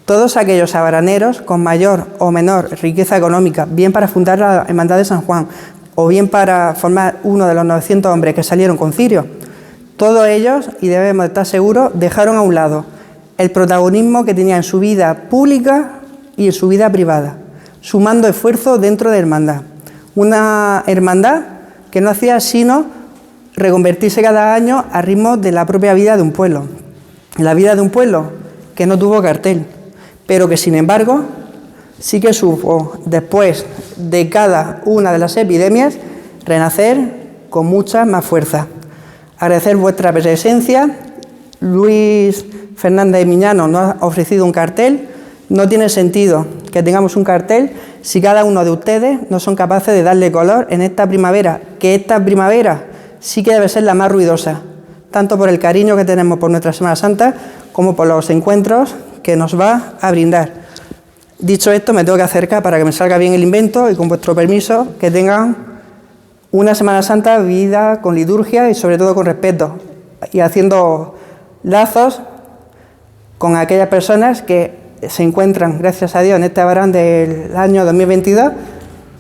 [SPEAKER 3] Todos aquellos abaraneros con mayor o menor riqueza económica, bien para fundar la Hermandad de San Juan o bien para formar uno de los 900 hombres que salieron con cirio, todos ellos, y debemos estar seguros, dejaron a un lado el protagonismo que tenía en su vida pública y en su vida privada, sumando esfuerzos dentro de la hermandad. Una hermandad que no hacía sino reconvertirse cada año a ritmo de la propia vida de un pueblo. La vida de un pueblo que no tuvo cartel, pero que sin embargo sí que supo, después de cada una de las epidemias, renacer con mucha más fuerza. Agradecer vuestra presencia. Luis Fernández Miñano nos ha ofrecido un cartel. No tiene sentido que tengamos un cartel si cada uno de ustedes no son capaces de darle color en esta primavera, que esta primavera sí que debe ser la más ruidosa, tanto por el cariño que tenemos por nuestra Semana Santa como por los encuentros que nos va a brindar. Dicho esto, me tengo que acercar para que me salga bien el invento y con vuestro permiso que tengan una Semana Santa vivida con liturgia y sobre todo con respeto y haciendo lazos con aquellas personas que se encuentran, gracias a Dios, en este Abarán del año 2022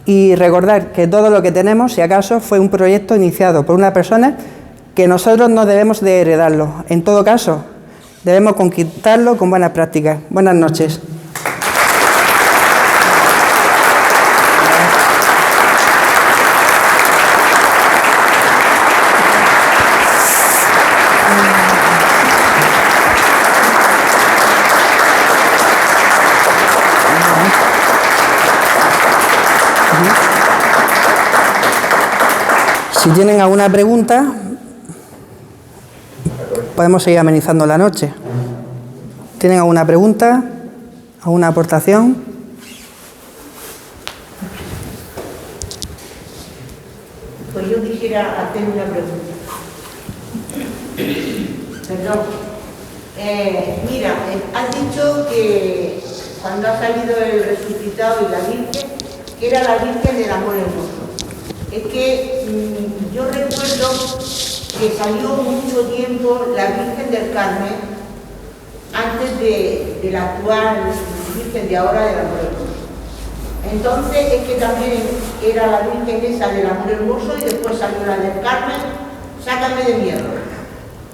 [SPEAKER 3] y recordar que todo lo que tenemos, si acaso, fue un proyecto iniciado por una persona que nosotros no debemos de heredarlo. En todo caso, debemos conquistarlo con buenas prácticas. Buenas noches. Si tienen alguna pregunta, podemos seguir amenizando la noche. ¿Tienen alguna pregunta? ¿Alguna aportación?
[SPEAKER 4] Pues yo quisiera hacer una pregunta. Perdón. Mira, has dicho que cuando ha salido el resucitado y la Virgen, que era la Virgen del Amor Hermoso. Es que yo recuerdo que salió mucho tiempo la Virgen del Carmen antes de la actual Virgen de ahora del Amor Hermoso. Entonces es que también era la Virgen esa del Amor Hermoso y después salió la del Carmen. Sácame de miedo.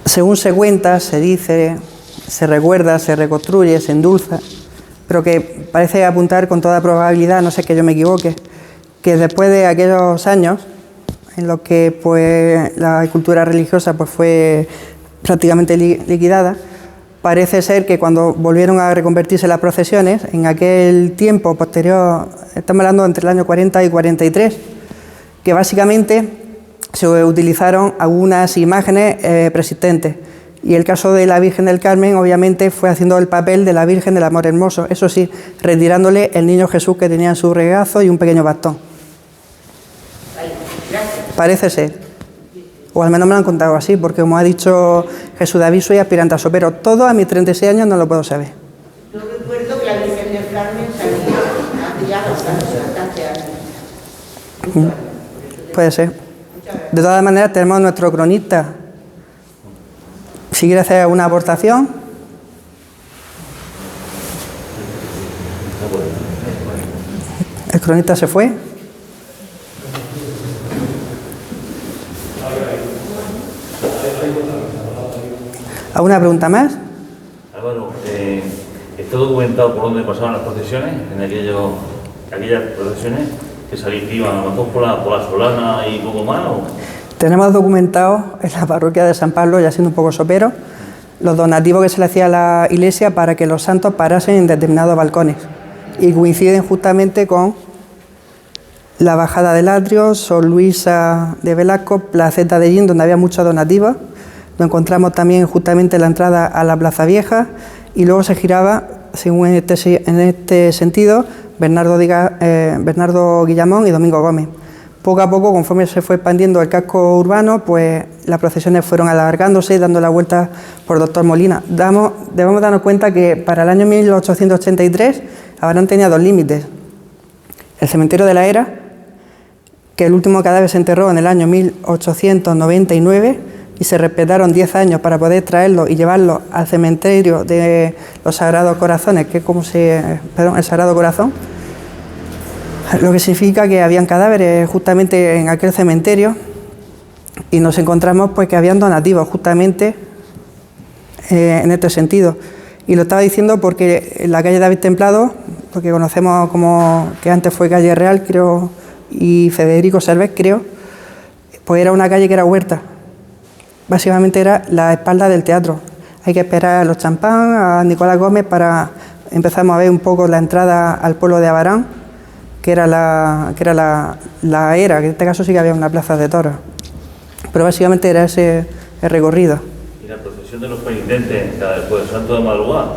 [SPEAKER 3] Según se cuenta, se dice, se recuerda, se reconstruye, se endulza, pero que parece apuntar con toda probabilidad, no sé que yo me equivoque, que después de aquellos años en los que pues, la cultura religiosa pues, fue prácticamente liquidada, parece ser que cuando volvieron a reconvertirse las procesiones, en aquel tiempo posterior, estamos hablando entre el año 40 y 43, que básicamente se utilizaron algunas imágenes preexistentes, Y el caso de la Virgen del Carmen, obviamente, fue haciendo el papel de la Virgen del Amor Hermoso, eso sí, retirándole el niño Jesús que tenía en su regazo y un pequeño bastón. Parece ser. O al menos me lo han contado así, porque como ha dicho Jesús David, soy aspirante a sopero. Todo a mis 36 años no lo puedo saber.
[SPEAKER 4] Yo recuerdo que la Virgen del Carmen salía hace ya bastante años.
[SPEAKER 3] Puede ser. De todas maneras, tenemos nuestro cronista. Si quiere hacer una aportación. El cronista se fue. ¿Alguna pregunta más?
[SPEAKER 5] Álvaro, ¿está documentado por dónde pasaban las procesiones, en aquellas procesiones que iban a lo mejor por la Solana y poco más? ¿O?
[SPEAKER 3] Tenemos documentado en la parroquia de San Pablo, ya siendo un poco sopero, los donativos que se le hacía a la iglesia para que los santos parasen en determinados balcones. Y coinciden justamente con la bajada del atrio, Sor Luisa de Velasco, Placeta de Gin, donde había muchos donativos. Lo encontramos también justamente en la entrada a la Plaza Vieja, y luego se giraba, según en este sentido, Bernardo Guillamón y Domingo Gómez. Poco a poco, conforme se fue expandiendo el casco urbano, pues las procesiones fueron alargándose, dando la vuelta por Doctor Molina. Debemos darnos cuenta que para el año 1883 Abarán tenía dos límites. El cementerio de la Era, que el último cadáver se enterró en el año 1899, y se respetaron 10 años para poder traerlo y llevarlo al cementerio de los Sagrados Corazones, que es el Sagrado Corazón, lo que significa que habían cadáveres justamente en aquel cementerio, y nos encontramos pues que habían donativos justamente en este sentido. Y lo estaba diciendo porque en la calle David Templado, porque conocemos como que antes fue calle Real, creo, y Federico Servet, creo, pues era una calle que era huerta. Básicamente era la espalda del teatro. Hay que esperar a los champán, a Nicolás Gómez, para empezamos a ver un poco la entrada al pueblo de Abarán, que era la era, que en este caso sí que había una plaza de toros. Pero básicamente era ese el recorrido.
[SPEAKER 5] Y la procesión de los penitentes, cada Jueves Santo de madrugada,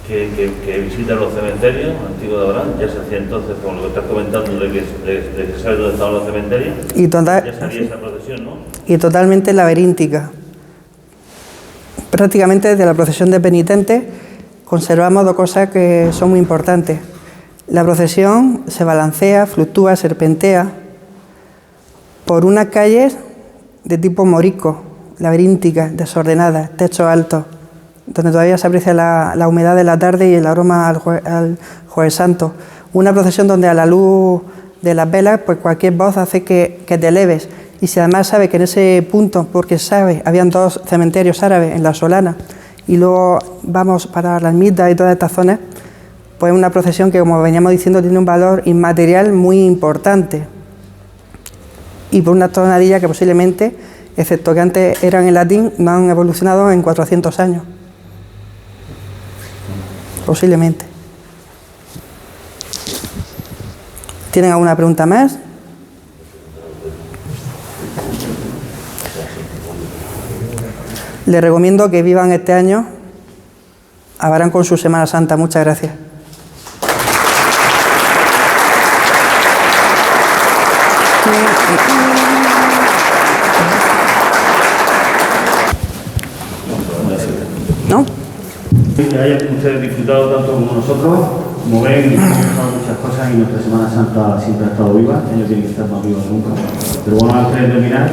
[SPEAKER 5] que visitan los cementerios antiguos de Abarán, ya se hacía entonces, con lo que estás comentando, de que sabe dónde estaban los cementerios, ya salía esa procesión, ¿no?
[SPEAKER 3] Y totalmente laberíntica. Prácticamente desde la procesión de penitentes conservamos dos cosas que son muy importantes. La procesión se balancea, fluctúa, serpentea por unas calles de tipo morisco, laberínticas, desordenadas, techos altos, donde todavía se aprecia la humedad de la tarde y el aroma al Jueves Santo. Una procesión donde a la luz de las velas, pues cualquier voz hace que te eleves. Y si además sabe que en ese punto, porque habían dos cementerios árabes en la Solana, y luego vamos para la ermita y todas estas zonas, pues es una procesión que, como veníamos diciendo, tiene un valor inmaterial muy importante. Y por una tonadilla que posiblemente, excepto que antes eran en latín, no han evolucionado en 400 años. Posiblemente. ¿Tienen alguna pregunta más? Les recomiendo que vivan este año, Abarán con su Semana Santa. Muchas gracias. ¿No?
[SPEAKER 1] Que hayan ustedes disfrutado tanto como nosotros. Como ven, hemos pasado muchas cosas y nuestra Semana Santa siempre ha estado viva. Este año tiene que estar más viva que nunca. Pero bueno, antes de terminar,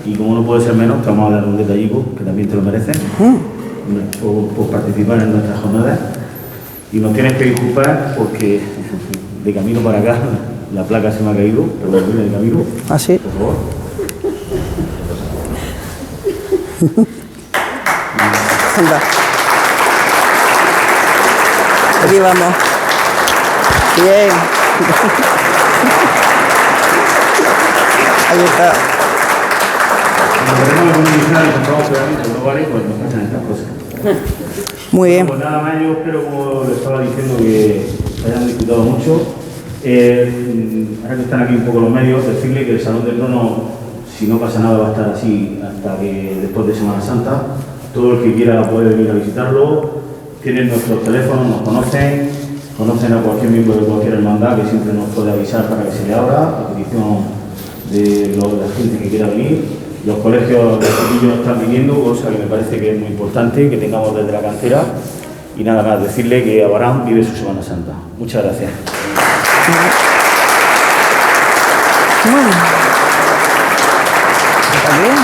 [SPEAKER 1] y como no puede ser menos, te vamos a dar un detallico que también te lo mereces, por participar en nuestras jornadas. Y nos tienes que disculpar porque de camino para acá la placa se me ha caído, pero bueno, viene de camino.
[SPEAKER 3] ¿Ah, sí?
[SPEAKER 1] Por favor.
[SPEAKER 3] Anda. Aquí vamos. Bien. Ahí está.
[SPEAKER 1] Cuando tenemos que comunicar y compramos pegamento, no vale, pues nos pasan estas cosas.
[SPEAKER 3] Muy bien.
[SPEAKER 1] Pues nada más, yo espero, como les estaba diciendo, que hayan disfrutado mucho. Ahora que están aquí un poco los medios, decirle que el Salón del Trono, si no pasa nada, va a estar así hasta que después de Semana Santa. todo el que quiera puede venir a visitarlo. Tienen nuestros teléfonos, nos conocen a cualquier miembro de cualquier hermandad que siempre nos puede avisar para que se le abra, a petición de la gente que quiera venir. Los colegios de chiquillos están viniendo, cosa que me parece que es muy importante que tengamos desde la cantera. Y nada más, decirle que Abarán vive su Semana Santa. Muchas gracias.
[SPEAKER 3] Bueno. Está bien.